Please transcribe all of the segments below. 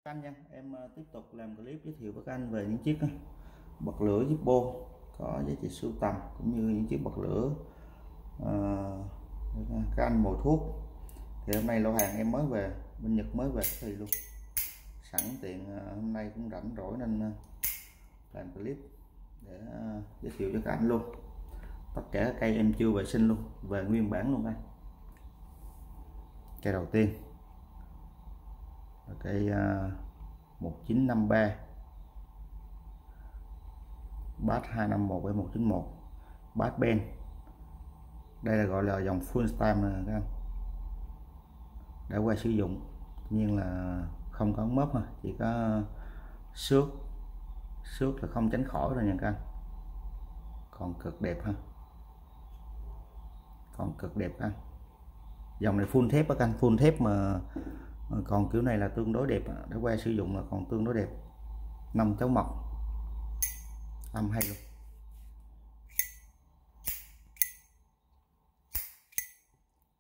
Các anh nha, em tiếp tục làm clip giới thiệu với các anh về những chiếc bật lửa Zippo có giá trị sưu tầm cũng như những chiếc bật lửa các anh mồi thuốc. Thì hôm nay lô hàng em mới về, bên Nhật mới về thì luôn, sẵn tiện hôm nay cũng rảnh rỗi nên làm clip để giới thiệu cho các anh luôn. Tất cả các cây em chưa vệ sinh luôn, về nguyên bản luôn anh. Cây đầu tiên là cây 1953 bass 251/191 bass bend. Đây là gọi là dòng full stem nè các anh, đã qua sử dụng, nhiên là không có ống mớp ha, chỉ có xước là không tránh khỏi rồi nha các anh. Còn cực đẹp ha, còn cực đẹp các anh. Dòng này full thép các anh, full thép mà còn kiểu này là tương đối đẹp, đã qua sử dụng là còn tương đối đẹp. 5 cháu mọc âm hay luôn.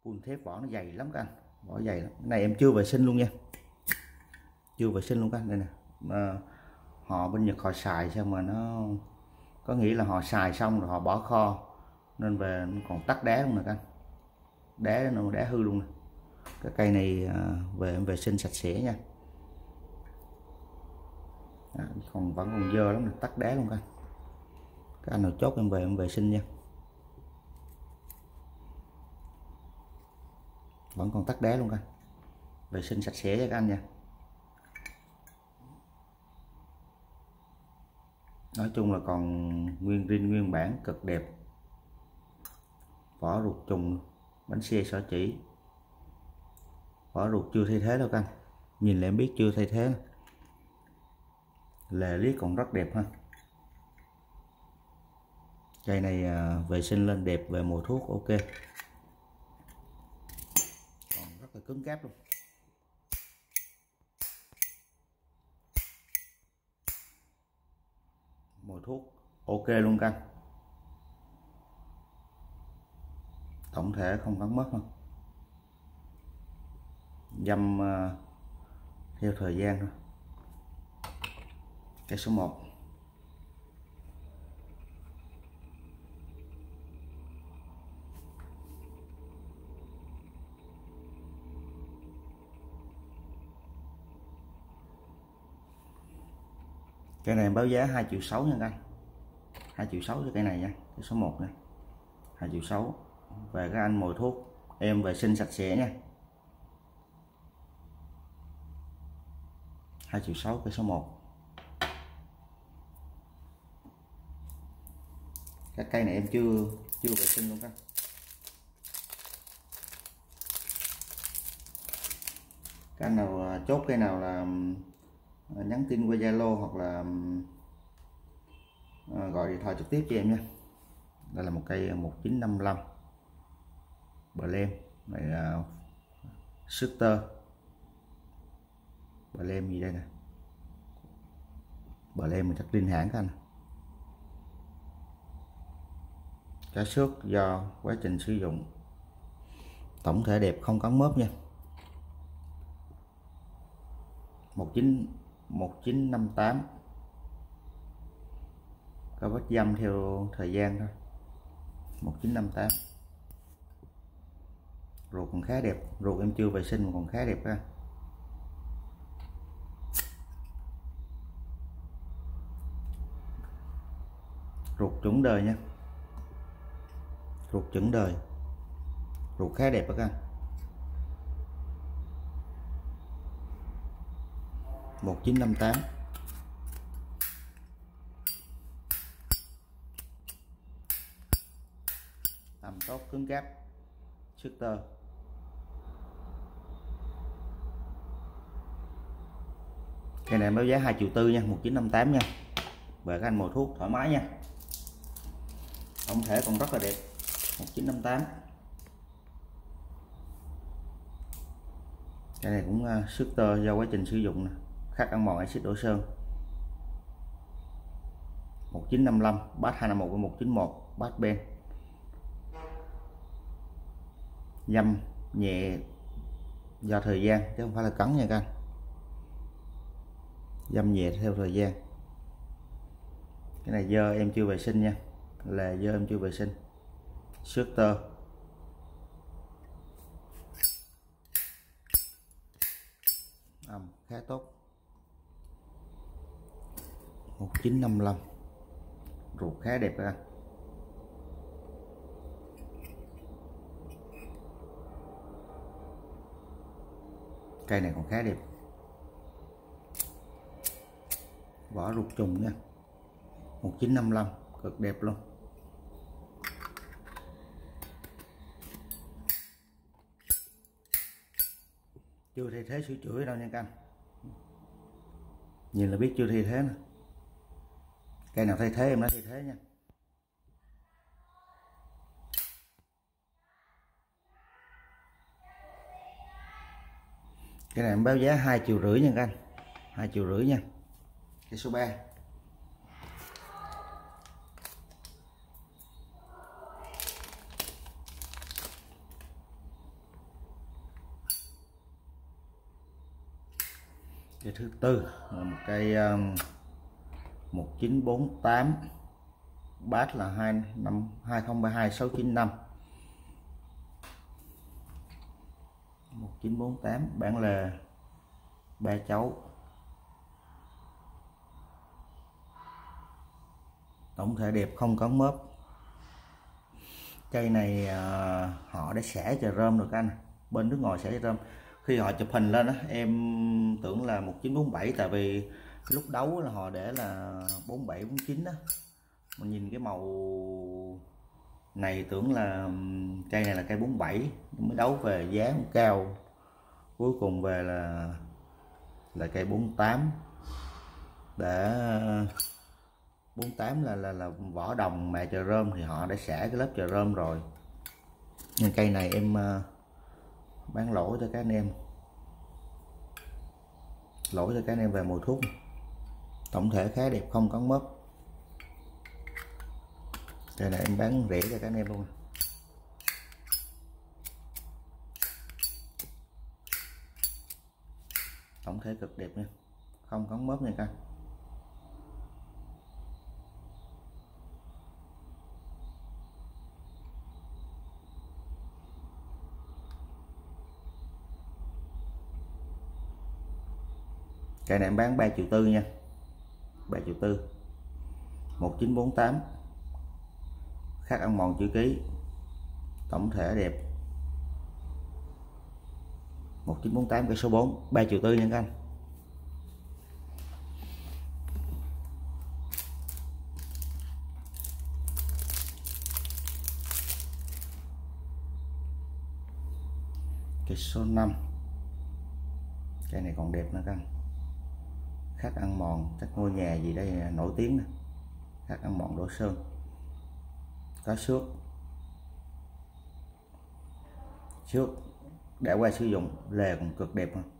Full thép, vỏ nó dày lắm các anh, vỏ dày lắm. Cái này em chưa vệ sinh luôn nha, chưa vệ sinh luôn các anh. Đây nè, mà họ bên Nhật họ xài sao mà nó có nghĩa là họ xài xong rồi họ bỏ kho nên về nó còn tắc đá luôn nè các anh, đá nó đá hư luôn nè. Cái cây này về em vệ sinh sạch sẽ nha. Vẫn còn dơ lắm, tắc đá luôn các anh nào chốt em về em vệ sinh nha. Vẫn còn tắc đá luôn các anh, vệ sinh sạch sẽ cho các anh nha. Nói chung là còn nguyên zin nguyên bản, cực đẹp. Vỏ ruột trùng, bánh xe xỏ chỉ, vỏ ruột chưa thay thế đâu các anh, nhìn là em biết chưa thay thế. Lề liếc còn rất đẹp ha. Cây này vệ sinh lên đẹp, về mùi thuốc ok, còn rất là cứng cáp luôn. Mùi thuốc ok luôn các anh. Tổng thể không gắn mất không, dăm theo thời gian thôi. Cây số 1 cây này báo giá 2,6 triệu nha anh, 2,6 triệu cho cây này nha, cây số 1 nha, 2,6 triệu. Về các anh mồi thuốc em vệ sinh sạch sẽ nha. 2,6 triệu cây số 1. Các cây này em chưa vệ sinh luôn các. Các anh nào chốt cây nào là nhắn tin qua Zalo hoặc là gọi điện thoại trực tiếp cho em nha. Đây là một cây 1955 Blem, này là shooter Blem gì đây nè, Blem mình chắc linh hãng các anh. Cái xước do quá trình sử dụng, tổng thể đẹp, không cắn mớp nha. 1958 có vết dăm theo thời gian thôi. 1958 ruột còn khá đẹp, ruột em chưa vệ sinh mà còn khá đẹp ha. Ruột chuẩn đời nha, ruột chuẩn đời, ruột khá đẹp các anh. 1958 tầm tốt, cứng cáp, shooter. Cây này báo giá 2,4 triệu nha, 1958 nha. Về các anh mồi thuốc thoải mái nha. Tổng thể còn rất là đẹp. 1958. Cây này cũng shooter do quá trình sử dụng nè, khắc ăn mòn axit đổ sơn. 1955 bass 251/191 bass bend. Dăm nhẹ do thời gian chứ không phải là cắn nha các anh. dăm nhẹ theo thời gian. Cái này dơ em chưa vệ sinh nha, là dơ em chưa vệ sinh. Xước tơ. Âm khá tốt. 1955. Ruột khá đẹp ra. Cây này còn khá đẹp. Vỏ ruột trùng nha. 1955 cực đẹp luôn. Chưa thay thế sửa chữa đâu nha các anh. Nhìn là biết chưa thay thế nè. Cây nào thay thế em nói thay thế nha. Cái này em báo giá 2,5 triệu nha các anh. 2,5 triệu nha. Cái số 3. Cái thứ tư là một cây 1948, bát là 2032-695. 1948 bản lề 3 chấu. Tổng thể đẹp, không có mớp. Cây này họ đã xẻ chà rơm rồi các anh. Bên nước ngoài xẻ chà rơm. Khi họ chụp hình lên đó, em tưởng là 1947, tại vì lúc đấu là họ để là 47 49 đó. Mình nhìn cái màu này tưởng là cây này là cây 47, mới đấu về giá cũng cao. Cuối cùng về là cây 48. Để 48 là vỏ đồng mạ chà rơm, thì họ đã xả cái lớp chà rơm rồi. Nhưng cây này em bán lỗ cho các anh em. Lỗi cho các anh em về mùi thuốc. Tổng thể khá đẹp, không có mớp. Đây là em bán rẻ cho các anh em luôn. Tổng thể cực đẹp nha, không có mớp nha các anh. Cây này em bán 3,4 triệu nha. 3,4 triệu. 1948. Khắc ăn mòn chữ ký. Tổng thể đẹp. 1948 cây số 4, 3,4 triệu nha các anh. Cây số 5. Cây này còn đẹp nữa các anh. Khắc ăn mòn, chắc ngôi nhà gì đây nổi tiếng nè. Khắc ăn mòn đổ sơn. Có xước. Xước đã qua sử dụng, lề còn cực đẹp hơn.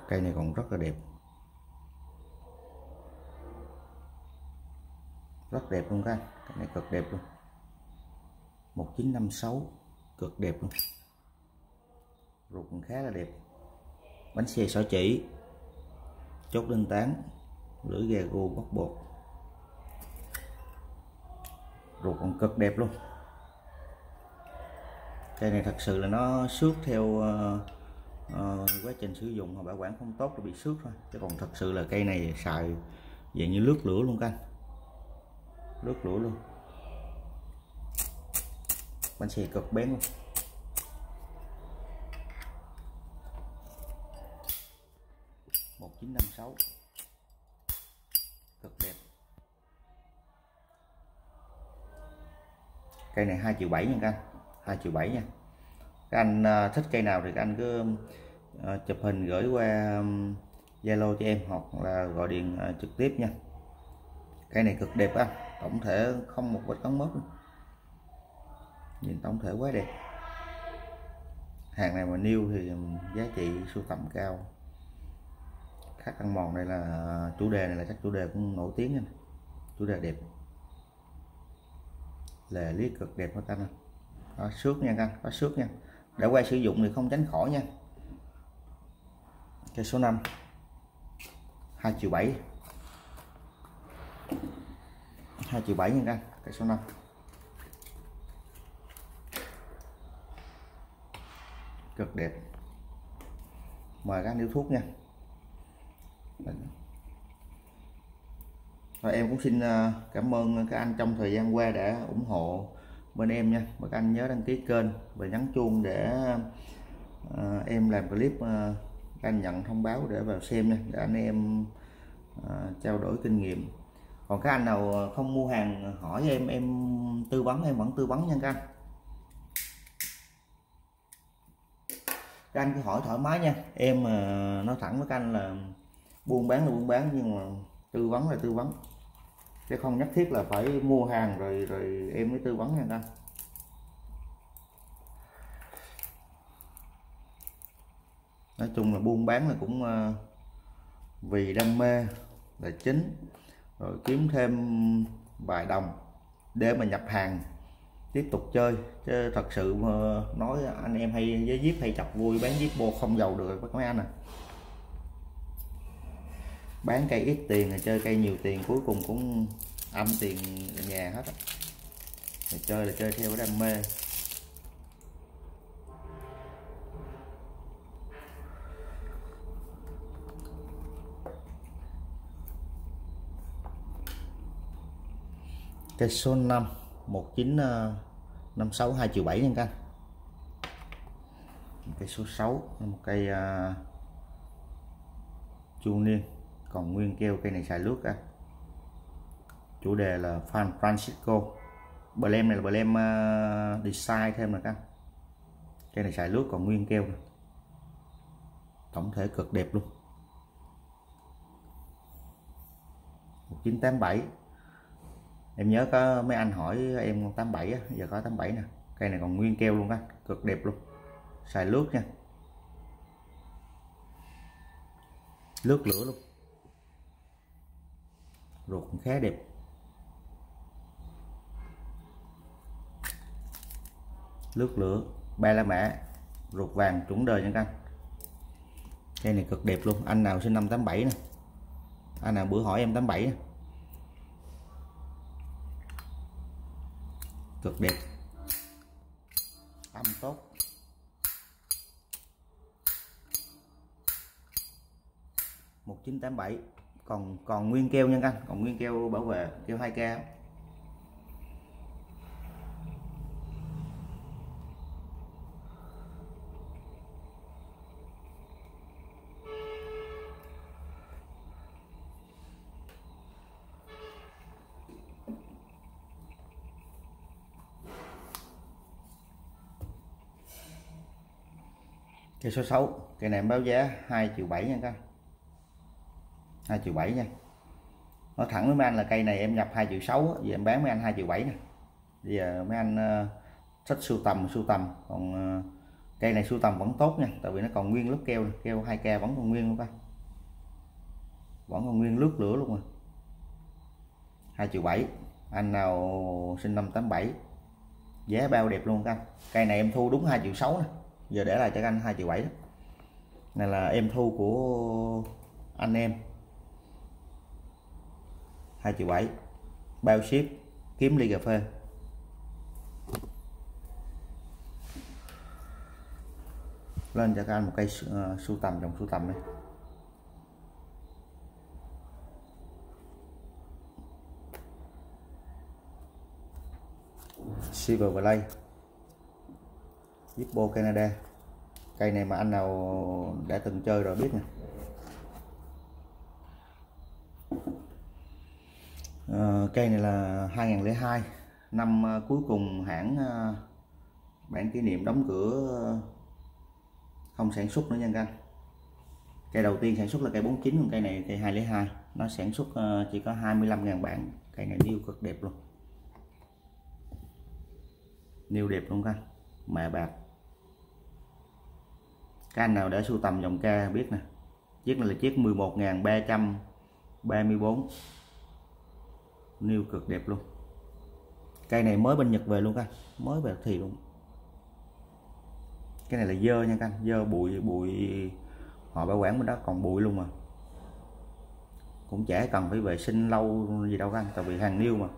Cây này còn rất là đẹp. Rất đẹp luôn các anh. Cây này cực đẹp luôn. 1956 cực đẹp luôn. Ruột còn khá là đẹp. Bánh xe xỏ chỉ, chốt đinh tán, lưỡi gà gô bóc bột. Ruột còn cực đẹp luôn. Cây này thật sự là nó xước theo quá trình sử dụng, họ bảo quản không tốt là bị xước thôi, chứ còn thật sự là cây này xài dạng như lướt lửa luôn các anh. Lướt lửa luôn. Bánh xe cực bén luôn. Một 1956 cực đẹp. Cây này 2,7 triệu nha các anh. 2,7 triệu nha. Các anh thích cây nào thì các anh cứ chụp hình gửi qua Zalo cho em, hoặc là gọi điện trực tiếp nha. Cây này cực đẹp á, tổng thể không một vết cắn mớp luôn. Nhìn tổng thể quá đẹp. Hàng này mà niêu thì giá trị sưu tầm cao. Khắc ăn mòn đây là chủ đề này, là chắc chủ đề cũng nổi tiếng nha. Chủ đề đẹp. Lề liếc cực đẹp hết anh. Có xước nha anh, có xước nha. Đã qua sử dụng thì không tránh khỏi nha. Cây số 5. 2,7 triệu, 2,7 triệu nha các anh. Cây số 5 cực đẹp. Mời các anh điếu thuốc nha. Và em cũng xin cảm ơn các anh trong thời gian qua đã ủng hộ bên em nha. Và các anh nhớ đăng ký kênh và nhấn chuông để em làm clip các anh nhận thông báo để vào xem nha, để anh em trao đổi kinh nghiệm. Còn các anh nào không mua hàng hỏi em tư vấn, em vẫn tư vấn nha các anh. Các anh cứ hỏi thoải mái nha, em nói thẳng với các anh là buôn bán là buôn bán, nhưng mà tư vấn là tư vấn, chứ không nhất thiết là phải mua hàng rồi em mới tư vấn nha các anh. Nói chung là buôn bán là cũng vì đam mê là chính, rồi kiếm thêm vài đồng để mà nhập hàng tiếp tục chơi, chứ thật sự mà nói anh em hay với díp hay chọc vui bán díp bô không giàu được các mấy anh à. Bán cây ít tiền rồi chơi cây nhiều tiền, cuối cùng cũng âm tiền nhà hết. Chơi là chơi theo cái đam mê. Cây số 5 1956 2,7 triệu nha các anh. Cây số 6 là một cây chu niên còn nguyên keo. Cây này xài lướt á. Chủ đề là San Francisco. Blem này là blem design thêm nè các anh. Cây này xài lướt còn nguyên keo. Tổng thể cực đẹp luôn. 1987. Em nhớ có mấy anh hỏi em 87 á, giờ có 87 nè. Cây này còn nguyên keo luôn á, cực đẹp luôn. Xài lướt nha. Lướt lửa luôn. Ruột cũng khá đẹp. Lướt lửa, ba la mã, ruột vàng chuẩn đời nha các anh. Cây này cực đẹp luôn. Anh nào sinh năm 87 nè, anh nào bữa hỏi em 87 nè, cực đẹp, âm tốt. Một 1987 còn nguyên keo nha anh, còn nguyên keo bảo vệ, keo 2K. Cây số 6, cây này em báo giá 2,7 triệu nha các anh. 2,7 triệu nha. Nói thẳng với mấy anh là cây này em nhập 2,6 triệu, giờ em bán mấy anh 2,7 triệu nè. Bây giờ mấy anh thích sưu tầm, còn cây này sưu tầm vẫn tốt nha, tại vì nó còn nguyên lớp keo, keo 2K vẫn còn nguyên luôn các, vẫn còn nguyên lướt lửa luôn rồi. 2,7 triệu. Anh nào sinh năm 87 giá bao đẹp luôn các. Cây này em thu đúng 2,6 triệu nè, giờ để lại cho các anh 2,7 triệu đó. Này là em thu của anh em 2,7 triệu, bao ship, kiếm ly cà phê. Lên cho các anh một cây sưu tầm, dòng sưu tầm này. Silver Play, Zippo Canada. Cây này mà anh nào đã từng chơi rồi biết nè. Cây này là 2002, năm cuối cùng hãng bản kỷ niệm đóng cửa, không sản xuất nữa nha các anh. Cây đầu tiên sản xuất là cây 49, còn cây này cây 202, nó sản xuất chỉ có 25.000 bản. Cây này niêu cực đẹp luôn, niêu đẹp luôn các anh, mạ bạc. Các anh nào đã sưu tầm dòng K biết nè, chiếc này là chiếc 11.334, niêu cực đẹp luôn. Cây này mới bên Nhật về luôn các anh, mới về thì luôn. Cái này là dơ nha các anh, dơ bụi họ bảo quản bên đó còn bụi luôn mà. cũng chả cần phải vệ sinh lâu gì đâu anh, tại vì hàng niêu mà.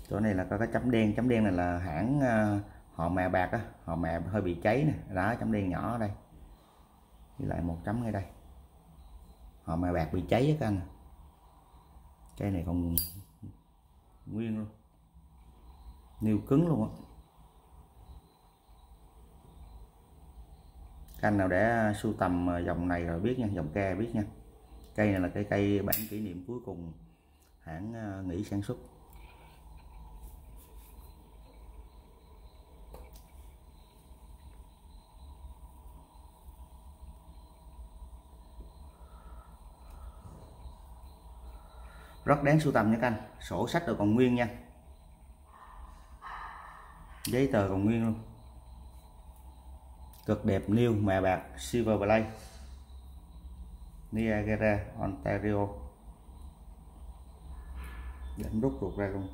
Chỗ này là có cái chấm đen này là hãng họ mè bạc á, họ mè hơi bị cháy nè, đó chấm đen nhỏ ở đây, với lại một chấm ngay đây, họ mè bạc bị cháy á các anh. Cây này còn nguyên luôn, niêu cứng luôn á. Các anh nào để sưu tầm dòng này rồi biết nha, dòng ke biết nha. Cây này là cây bản kỷ niệm cuối cùng hãng nghỉ sản xuất. Rất đáng sưu tầm nha các anh. Sổ sách rồi còn nguyên nha, giấy tờ còn nguyên luôn, cực đẹp. Niêu mè bạc Silver Play, Niagara, Ontario. Đánh rút ruột ra luôn.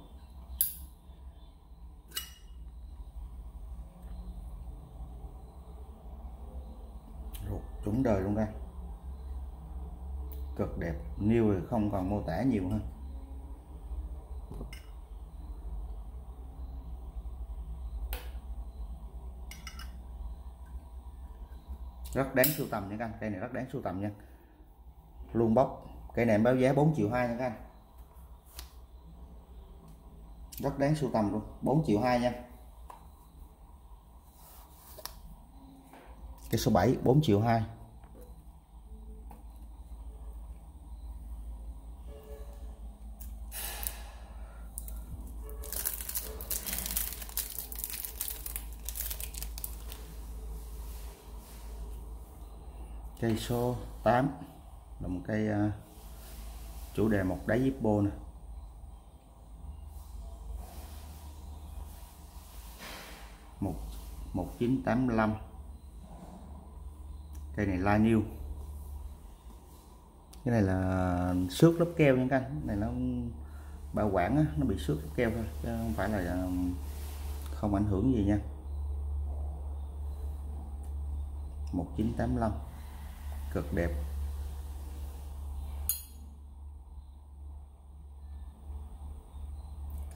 Ruột trúng đời luôn ra, cực đẹp. Niêu thì không còn mô tả nhiều hơn. Rất đáng sưu tầm nha các anh, cây này rất đáng sưu tầm nha. Luôn bóc. Cây này em báo giá 4,2 triệu nha các anh. Rất đáng sưu tầm luôn, 4,2 triệu nha. Cái số 7 4,2 triệu. Cây số 8 là một cây chủ đề một đáy Zippo nè, một 1985. Cây này la niêu, cái này là xước lớp keo nha các anh. Này nó bảo quản á, nó bị xước lớp keo thôi chứ không phải là không ảnh hưởng gì nha. 1985 cực đẹp.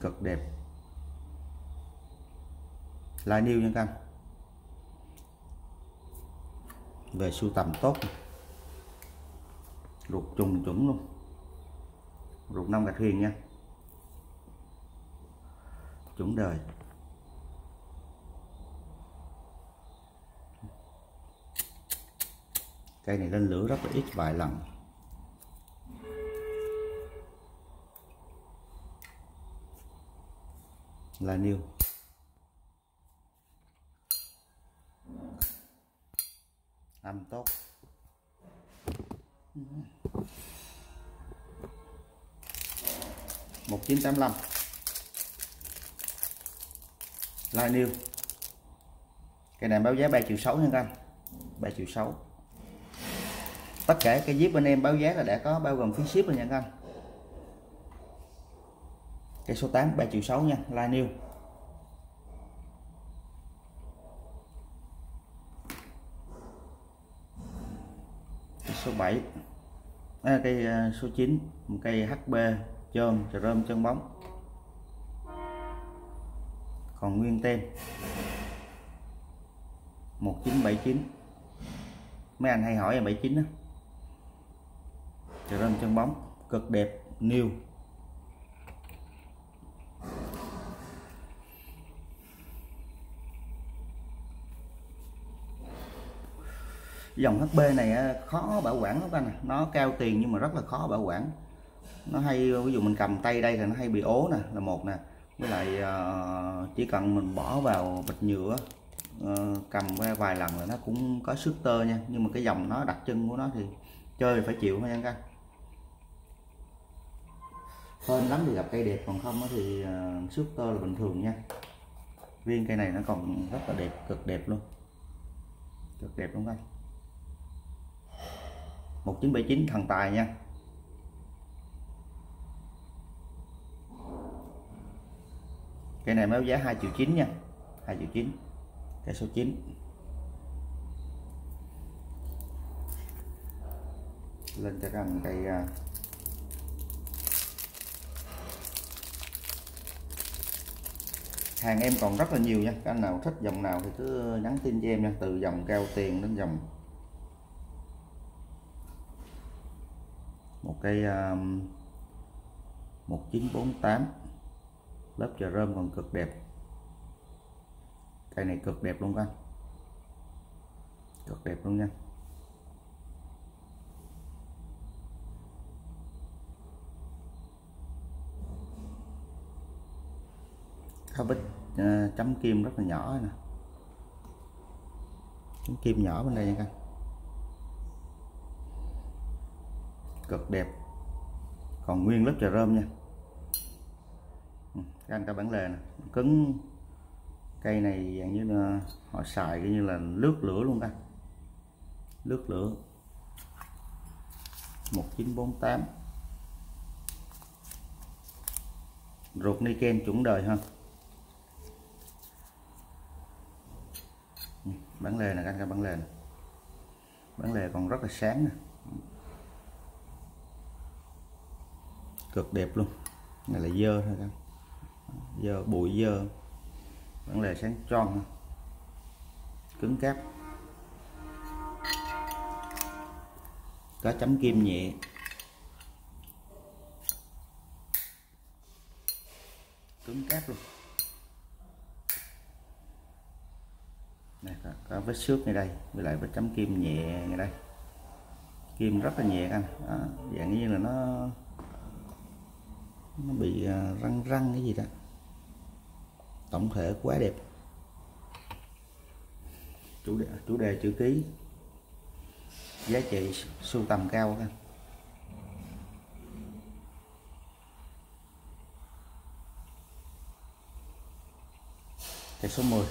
Cực đẹp. La niêu nha các anh. Về sưu tầm tốt. Ruột trùng chuẩn luôn. Ruột 5 gạch huyền nha. Chuẩn đời. Cây này lên lửa rất là ít vài lần. La niêu. Âm tốt. Một 1985 la niêu. Cây này báo giá 3,6 triệu nha các anh. 3,6 triệu. Tất cả cái zip bên em báo giá là đã có bao gồm phí ship rồi nha các anh. Cây số 8 3,6 triệu nha, la niêu. Cây số 7 cây số 9 một cây HB chôm rơm chân bóng còn nguyên tem. 1979. Mấy anh hay hỏi là 79 đó. Rơm chân bóng cực đẹp, niêu. Dòng HB này khó bảo quản lắm anh. Nó cao tiền nhưng mà rất là khó bảo quản. Nó hay, ví dụ mình cầm tay đây là nó hay bị ố nè, là một nè. Với lại chỉ cần mình bỏ vào bịch nhựa cầm vài lần là nó cũng có xước tơ nha. Nhưng mà cái dòng nó đặc trưng của nó thì chơi phải chịu thôi nha các anh. Hên lắm thì gặp cây đẹp, còn không thì xước tơ là bình thường nha. Riêng cây này nó còn rất là đẹp, cực đẹp luôn. Cực đẹp đúng không anh? 1979 thần tài nha. Cây này báo giá 2,9 triệu nha. 2,9 triệu. Cây số 9. lên cho các anh cây hàng em còn rất là nhiều nha. Các anh nào thích dòng nào thì cứ nhắn tin cho em nha, từ dòng cao tiền đến dòng một cây 1948 lớp chà rơm còn cực đẹp. Cây này cực đẹp luôn các anh, cực đẹp luôn nha. Có vết chấm kim rất là nhỏ nè, chấm kim nhỏ bên đây nha các anh, cực đẹp, còn nguyên lớp chà rơm nha. Các anh có bản lề nè, cứng. Cây này dạng như là họ xài như là lướt lửa luôn các anh, lướt lửa. 1948 ruột niken chuẩn đời ha. Bản lề nè các anh, các bản lề nè, bản lề còn rất là sáng nè, cực đẹp luôn. Này là dơ thôi các, dơ bụi dơ, bản lề sáng tròn, cứng cáp, có chấm kim nhẹ. Cứng cáp luôn. Này, có vết xước ngay đây, với lại vết chấm kim nhẹ ngay đây, kim rất là nhẹ anh. Đó, dạng như là nó bị răng răng cái gì đó. Tổng thể quá đẹp. Chủ đề chữ ký, giá trị sưu tầm cao anh. Cây số 10.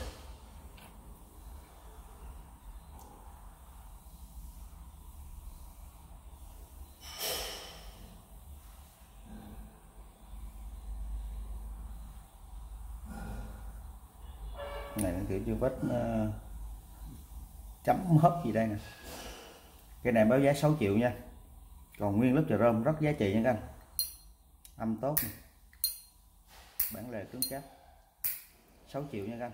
Này nó kiểu như vết chấm hấp gì đây nè. Cái này báo giá 6 triệu nha. Còn nguyên lớp chà rơm rất giá trị nha các anh. Âm tốt này. Bản lề cứng cáp. 6 triệu nha các anh.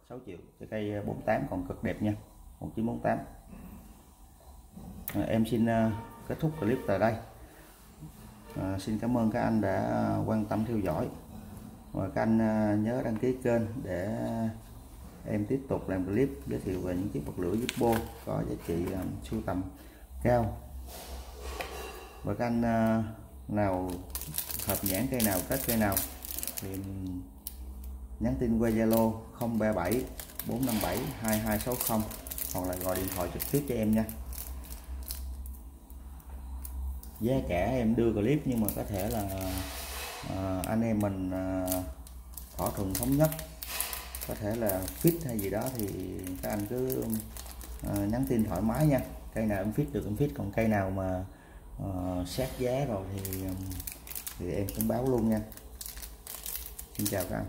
6 triệu. Cái cây 48 còn cực đẹp nha. 1948. Em xin kết thúc clip tại đây. Xin cảm ơn các anh đã quan tâm theo dõi. Và các anh nhớ đăng ký kênh để em tiếp tục làm clip giới thiệu về những chiếc bật lửa Zippo có giá trị sưu tầm cao. Và các anh nào hợp nhãn cây nào, kết cây nào thì nhắn tin qua Zalo 037 457 2260 hoặc là gọi điện thoại trực tiếp cho em nha. Giá cả em đưa clip nhưng mà có thể là anh em mình thỏa thuận thống nhất, có thể là fit hay gì đó thì các anh cứ nhắn tin thoải mái nha. Cây nào em fit được em fit, còn cây nào mà sát giá rồi thì em cũng báo luôn nha. Xin chào các anh.